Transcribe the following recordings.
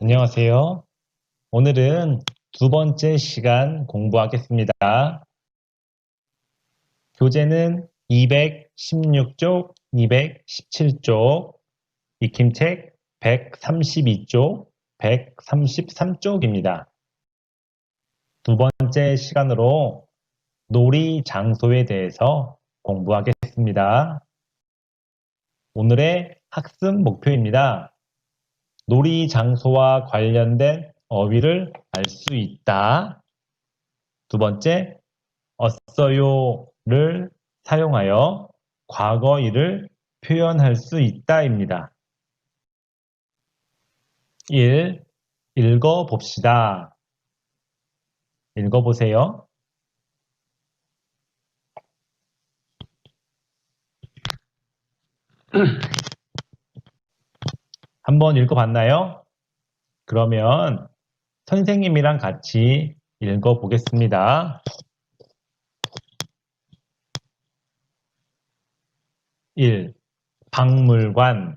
안녕하세요. 오늘은 두 번째 시간 공부하겠습니다. 교재는 216쪽, 217쪽, 익힘책 132쪽, 133쪽입니다. 두 번째 시간으로 놀이 장소에 대해서 공부하겠습니다. 오늘의 학습 목표입니다. 놀이 장소와 관련된 어휘를 알 수 있다. 두 번째, 어써요를 사용하여 과거일을 표현할 수 있다입니다. 1. 읽어봅시다. 읽어보세요. 한번 읽어봤나요? 그러면 선생님이랑 같이 읽어보겠습니다. 1. 박물관.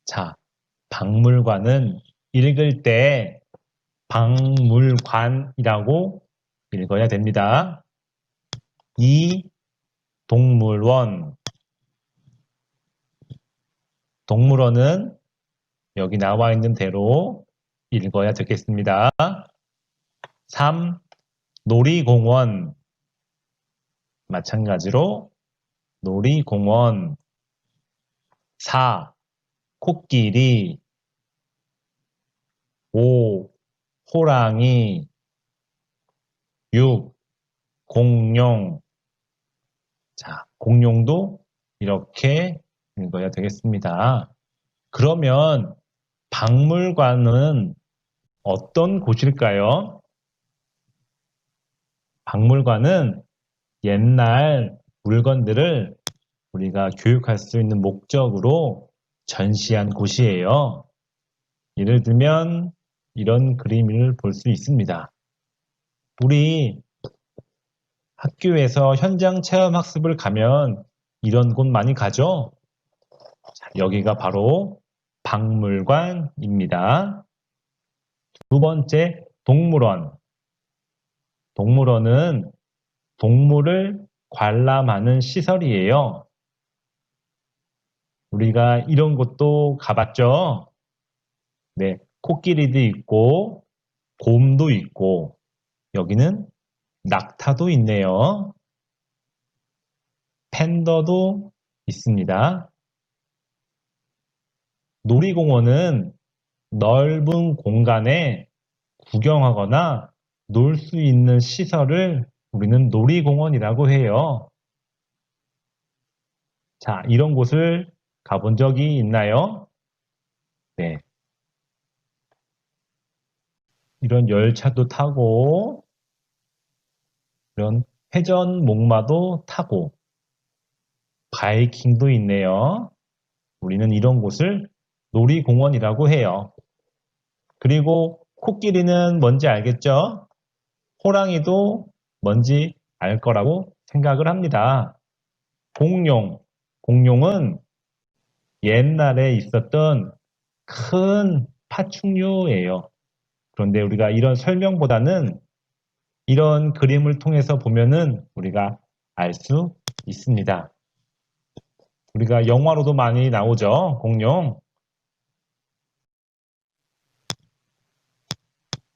자, 박물관은 읽을 때 박물관이라고 읽어야 됩니다. 2. 동물원. 동물원은 여기 나와 있는 대로 읽어야 되겠습니다. 3. 놀이공원. 마찬가지로 놀이공원. 4. 코끼리. 5. 호랑이. 6. 공룡. 자, 공룡도 이렇게 읽어야 되겠습니다. 그러면 박물관은 어떤 곳일까요? 박물관은 옛날 물건들을 우리가 교육할 수 있는 목적으로 전시한 곳이에요. 예를 들면 이런 그림을 볼 수 있습니다. 우리 학교에서 현장 체험 학습을 가면 이런 곳 많이 가죠? 자, 여기가 바로 박물관입니다. 두 번째, 동물원. 동물원은 동물을 관람하는 시설이에요. 우리가 이런 곳도 가봤죠? 네, 코끼리도 있고, 곰도 있고, 여기는 낙타도 있네요. 팬더도 있습니다. 놀이공원은 넓은 공간에 구경하거나 놀 수 있는 시설을 우리는 놀이공원이라고 해요. 자, 이런 곳을 가본 적이 있나요? 네. 이런 열차도 타고, 이런 회전 목마도 타고, 바이킹도 있네요. 우리는 이런 곳을 놀이공원이라고 해요. 그리고 코끼리는 뭔지 알겠죠? 호랑이도 뭔지 알 거라고 생각을 합니다. 공룡. 공룡은 옛날에 있었던 큰 파충류예요. 그런데 우리가 이런 설명보다는 이런 그림을 통해서 보면은 우리가 알 수 있습니다. 우리가 영화로도 많이 나오죠, 공룡.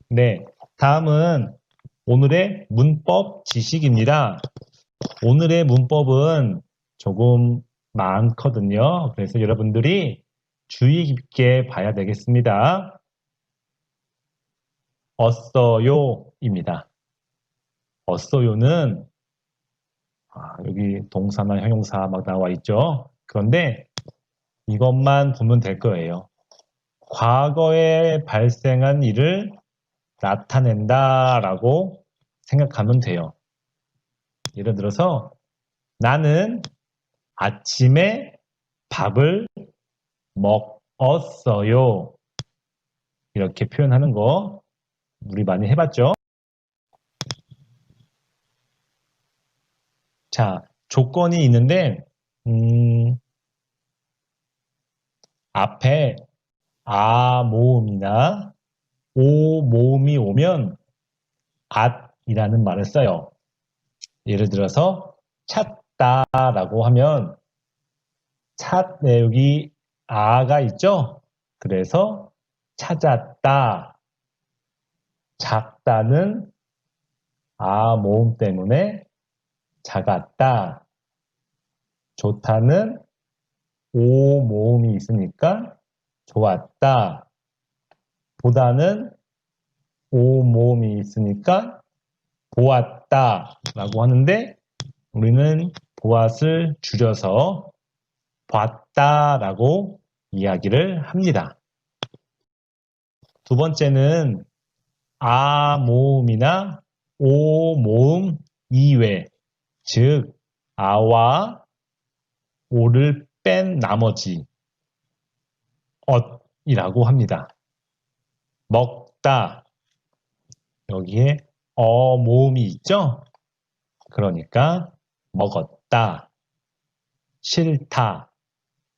네, 다음은 오늘의 문법 지식입니다. 오늘의 문법은 조금 많거든요. 그래서 여러분들이 주의 깊게 봐야 되겠습니다. 어써요입니다. 어써요는 여기 동사나 형용사 막 나와 있죠. 그런데 이것만 보면 될 거예요. 과거에 발생한 일을 나타낸다라고 생각하면 돼요. 예를 들어서 나는 아침에 밥을 먹었어요. 이렇게 표현하는 거 우리 많이 해봤죠? 자, 조건이 있는데 음, 앞에 아 모음이나 오 모음이 오면 at이라는 말을 써요. 예를 들어서 찾다라고 하면 여기 아가 있죠? 그래서 찾았다. 작다는 아 모음 때문에 작았다. 좋다는 오 모음이 있으니까 좋았다. 보다는 오 모음이 있으니까 보았다 라고 하는데 우리는 보았을 줄여서 봤다 라고 이야기를 합니다. 두 번째는 아 모음이나 오 모음 이외, 즉 아와 오를 뺀 나머지 엇이라고 합니다. 먹다, 여기에 어 모음이 있죠? 그러니까 먹었다. 싫다,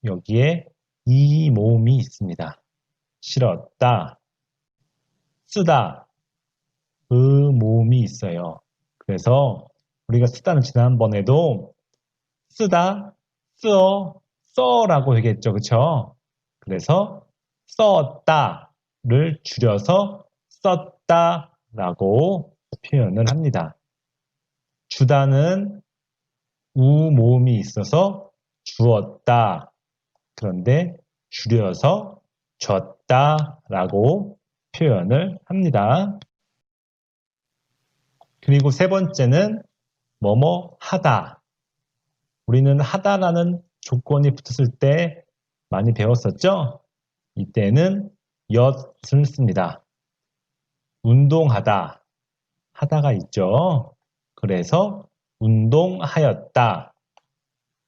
여기에 이 모음이 있습니다. 싫었다. 쓰다, 모음이 있어요. 그래서 우리가 쓰다는 지난번에도 쓰다, 쓰어, 써라고 얘기했죠. 그쵸? 그래서 썼다를 줄여서 썼다라고 표현을 합니다. 주다는 우 모음이 있어서 주었다. 그런데 줄여서 줬다라고 표현을 합니다. 그리고 세 번째는 뭐뭐 하다. 우리는 하다라는 조건이 붙었을 때 많이 배웠었죠? 이때는 엿을 씁니다. 운동하다. 하다가 있죠. 그래서 운동하였다.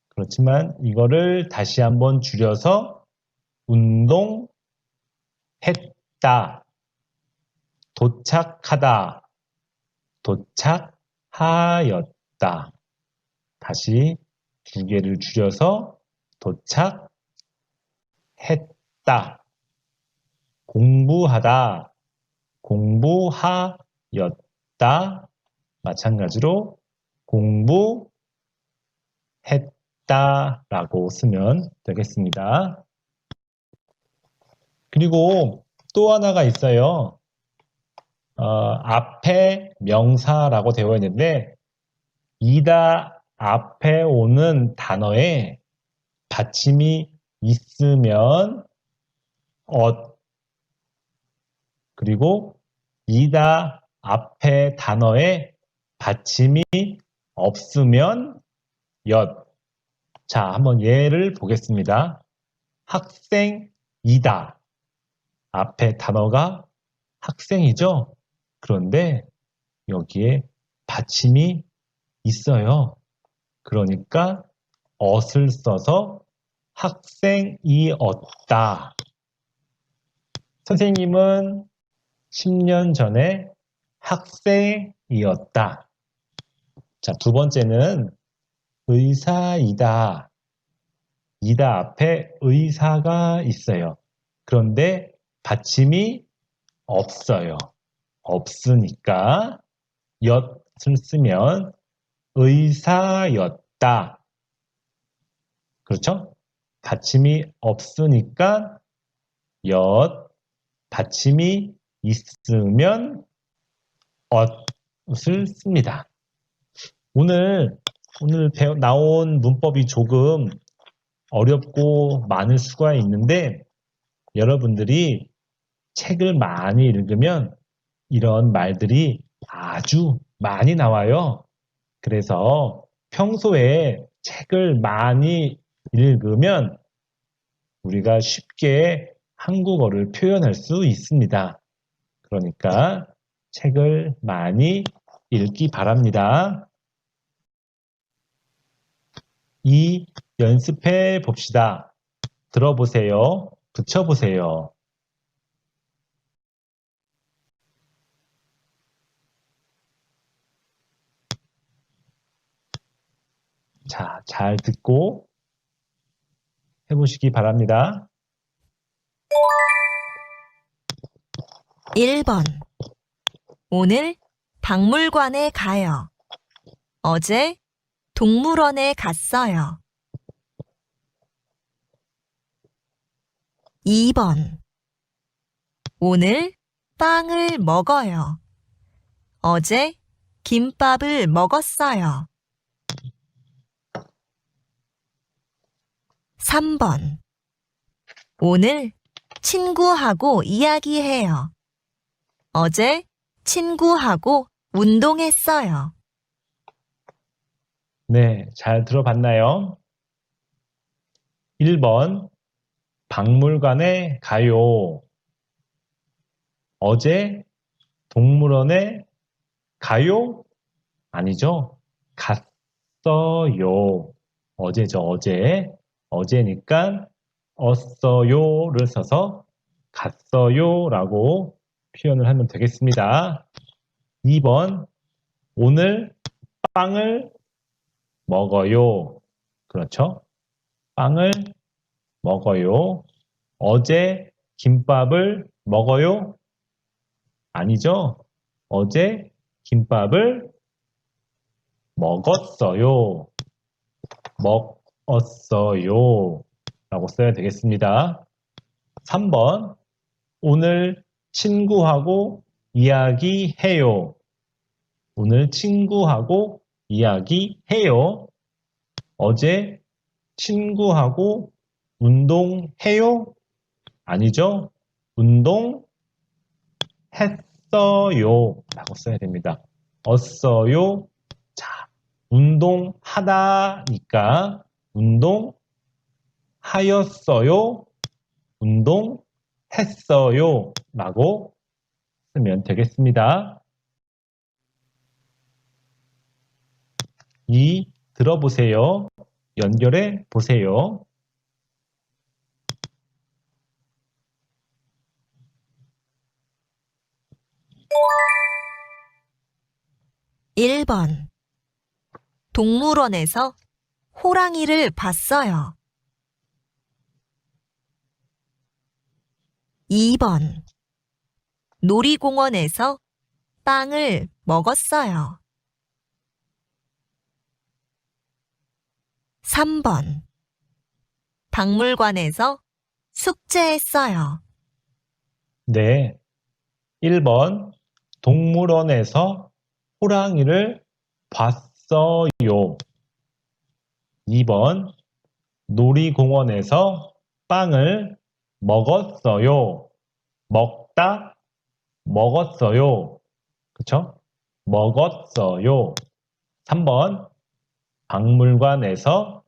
그렇지만 이거를 다시 한번 줄여서 운동했다. 도착하다. 도착하였다. 다시 두 개를 줄여서 도착했다. 공부하다. 공부하였다. 마찬가지로 공부했다라고 쓰면 되겠습니다. 그리고 또 하나가 있어요. 앞에 명사라고 되어 있는데 이다 앞에 오는 단어에 받침이 있으면 그리고 이다 앞에 단어에 받침이 없으면 자, 한번 예를 보겠습니다. 학생이다. 앞에 단어가 학생이죠? 그런데 여기에 받침이 있어요. 그러니까 엇을 써서 학생이었다. 선생님은 10년 전에 학생이었다. 자, 두 번째는 의사이다. 이다 앞에 의사가 있어요. 그런데 받침이 없어요. 없으니까 엿을 쓰면 의사였다. 그렇죠? 받침이 없으니까 엿, 받침이 있으면 엇을 씁니다. 오늘 나온 문법이 조금 어렵고 많을 수가 있는데 여러분들이 책을 많이 읽으면 이런 말들이 아주 많이 나와요. 그래서 평소에 책을 많이 읽으면 우리가 쉽게 한국어를 표현할 수 있습니다. 그러니까 책을 많이 읽기 바랍니다. 이 연습해 봅시다. 들어보세요. 붙여보세요. 자, 잘 듣고 해보시기 바랍니다. 1번. 오늘 박물관에 가요. 어제 동물원에 갔어요. 2번. 오늘 빵을 먹어요. 어제 김밥을 먹었어요. 3번. 오늘 친구하고 이야기해요. 어제 친구하고 운동했어요. 네, 잘 들어봤나요? 1번, 박물관에 가요. 어제 동물원에 가요? 아니죠? 갔어요. 어제죠, 어제. 어제니까 어써요를 써서 갔어요라고 표현을 하면 되겠습니다. 2번, 오늘 빵을 먹어요. 그렇죠? 빵을 먹어요. 어제 김밥을 먹어요? 아니죠? 어제 김밥을 먹었어요. 먹었어요. 라고 써야 되겠습니다. 3번, 오늘 친구하고 이야기해요. 오늘 친구하고 이야기해요. 어제 친구하고 운동해요? 아니죠? 운동했어요. 라고 써야 됩니다. 어써요. 자, 운동하다니까 운동하였어요. 운동했어요. 라고 쓰면 되겠습니다. 2. 들어보세요. 연결해 보세요. 1번. 동물원에서 호랑이를 봤어요. 2번. 놀이공원에서 빵을 먹었어요. 3번. 박물관에서 숙제했어요. 네. 1번. 동물원에서 호랑이를 봤어요. 2번. 놀이공원에서 빵을 먹었어요. 먹다, 먹었어요. 그쵸? 먹었어요. 3번. 박물관에서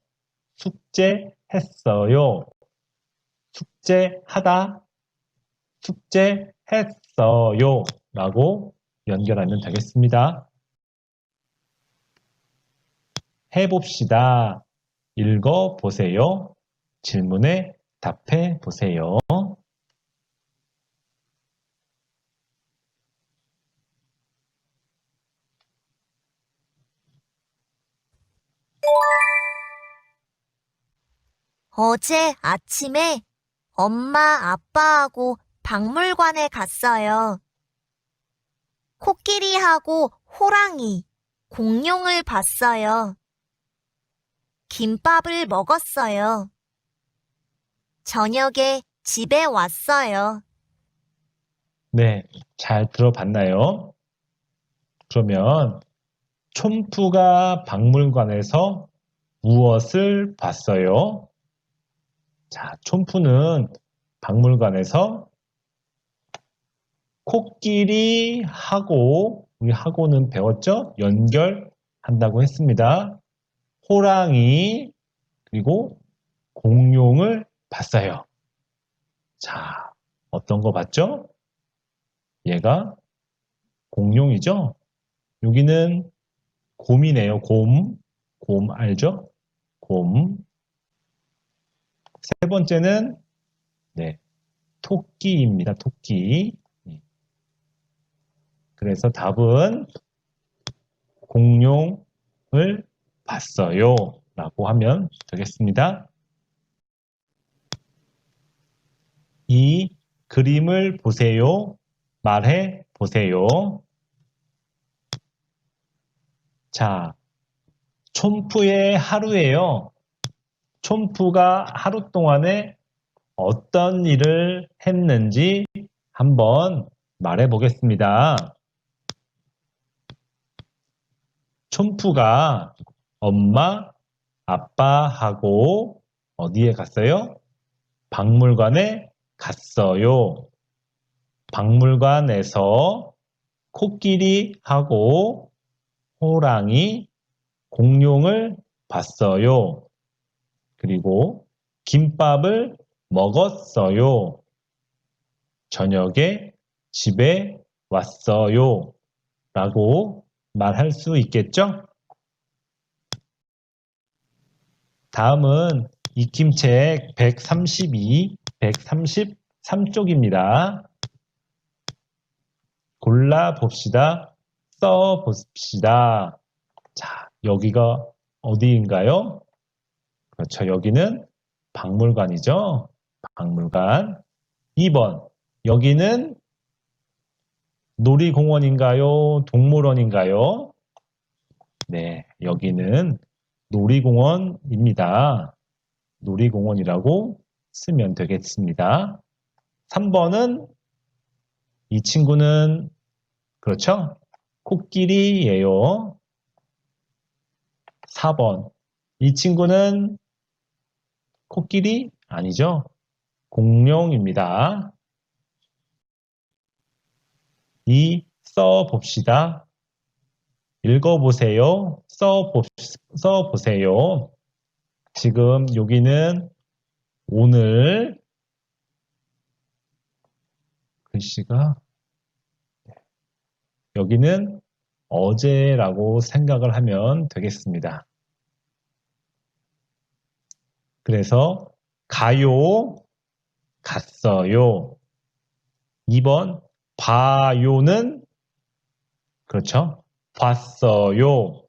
숙제했어요. 숙제하다, 숙제했어요. 라고 연결하면 되겠습니다. 해봅시다. 읽어보세요. 질문에 답해보세요. 어제 아침에 엄마, 아빠하고 박물관에 갔어요. 코끼리하고 호랑이, 공룡을 봤어요. 김밥을 먹었어요. 저녁에 집에 왔어요. 네, 잘 들어봤나요? 그러면 촌프가 박물관에서 무엇을 봤어요? 자, 촌프는 박물관에서 코끼리하고, 우리 하고는 배웠죠? 연결한다고 했습니다. 호랑이, 그리고 공룡을 봤어요. 자, 어떤 거 봤죠? 얘가 공룡이죠? 여기는 곰이네요. 곰. 곰 알죠? 곰. 세 번째는 네, 토끼입니다. 토끼. 그래서 답은 공룡을 봤어요. 라고 하면 되겠습니다. 이 그림을 보세요. 말해 보세요. 자, 촌푸의 하루예요. 촌푸가 하루 동안에 어떤 일을 했는지 한번 말해 보겠습니다. 촌푸가 엄마, 아빠하고 어디에 갔어요? 박물관에 갔어요. 박물관에서 코끼리하고 호랑이, 공룡을 봤어요. 그리고 김밥을 먹었어요. 저녁에 집에 왔어요. 라고 말할 수 있겠죠? 다음은 익힘책 132, 133쪽입니다. 골라봅시다. 써봅시다. 자, 여기가 어디인가요? 그렇죠. 여기는 박물관이죠. 박물관. 2번. 여기는 놀이공원인가요? 동물원인가요? 네, 여기는 놀이공원입니다. 놀이공원이라고 쓰면 되겠습니다. 3번은 이 친구는 그렇죠? 코끼리예요. 4번. 이 친구는 코끼리 아니죠? 공룡입니다. 써봅시다. 읽어보세요. 써보세요. 지금 여기는 오늘 글씨가 여기는 어제라고 생각을 하면 되겠습니다. 그래서 가요, 갔어요. 2번 봐요는 그렇죠? 봤어요.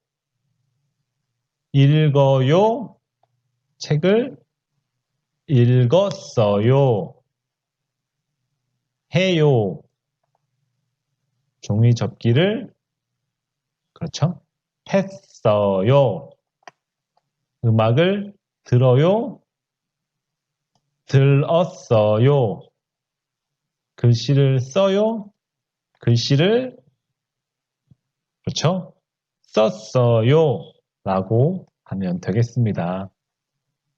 읽어요. 책을 읽었어요. 해요. 종이 접기를 그렇죠? 했어요. 음악을 들어요. 들었어요. 글씨를 써요. 글씨를 그렇죠? 썼어요. 라고 하면 되겠습니다.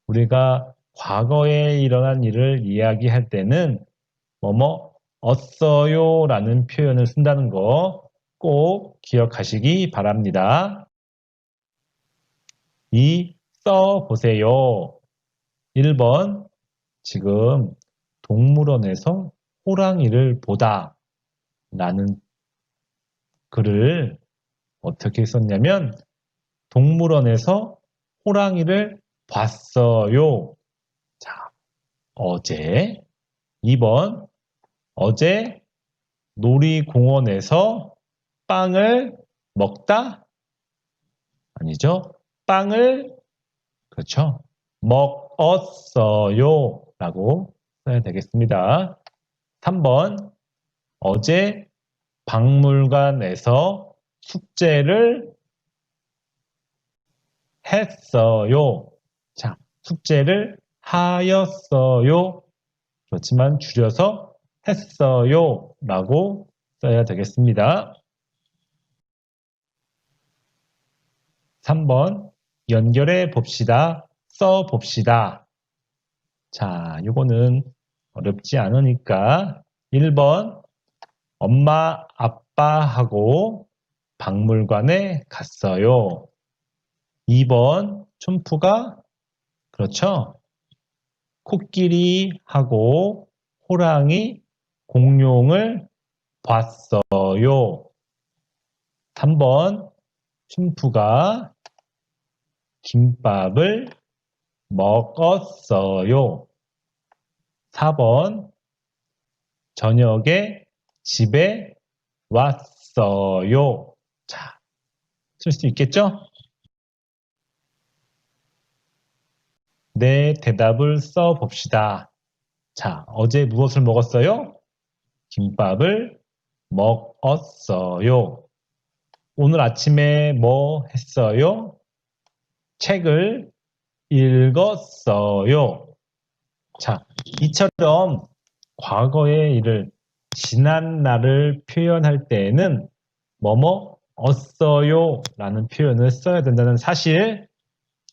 우리가 과거에 일어난 일을 이야기할 때는 뭐뭐 얻어요 라는 표현을 쓴다는 거 꼭 기억하시기 바랍니다. 써보세요. 1번 지금 동물원에서 호랑이를 보다 라는 글을 어떻게 썼냐면 동물원에서 호랑이를 봤어요. 자, 어제. 2번 어제 놀이공원에서 빵을 먹다? 아니죠. 빵을 그렇죠. 먹었어요. 라고 써야 되겠습니다. 3번 어제 박물관에서 숙제를 했어요. 자, 숙제를 하였어요. 그렇지만 줄여서 했어요. 라고 써야 되겠습니다. 3번 연결해 봅시다. 써 봅시다. 자, 요거는 어렵지 않으니까 1번 엄마 아빠하고 박물관에 갔어요. 2번 촌푸가 그렇죠. 코끼리하고 호랑이, 공룡을 봤어요. 3번 춘푸가 김밥을 먹었어요. 4번 저녁에 집에 왔어요. 자, 쓸 수 있겠죠? 네, 대답을 써봅시다. 자, 어제 무엇을 먹었어요? 김밥을 먹었어요. 오늘 아침에 뭐 했어요? 책을 읽었어요. 자, 이처럼 과거의 일을 지난 날을 표현할 때에는 뭐뭐 었어요 라는 표현을 써야 된다는 사실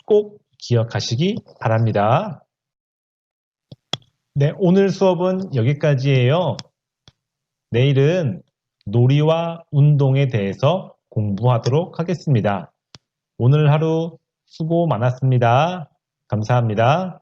꼭 기억하시기 바랍니다. 네, 오늘 수업은 여기까지예요. 내일은 놀이와 운동에 대해서 공부하도록 하겠습니다. 오늘 하루 수고 많았습니다. 감사합니다.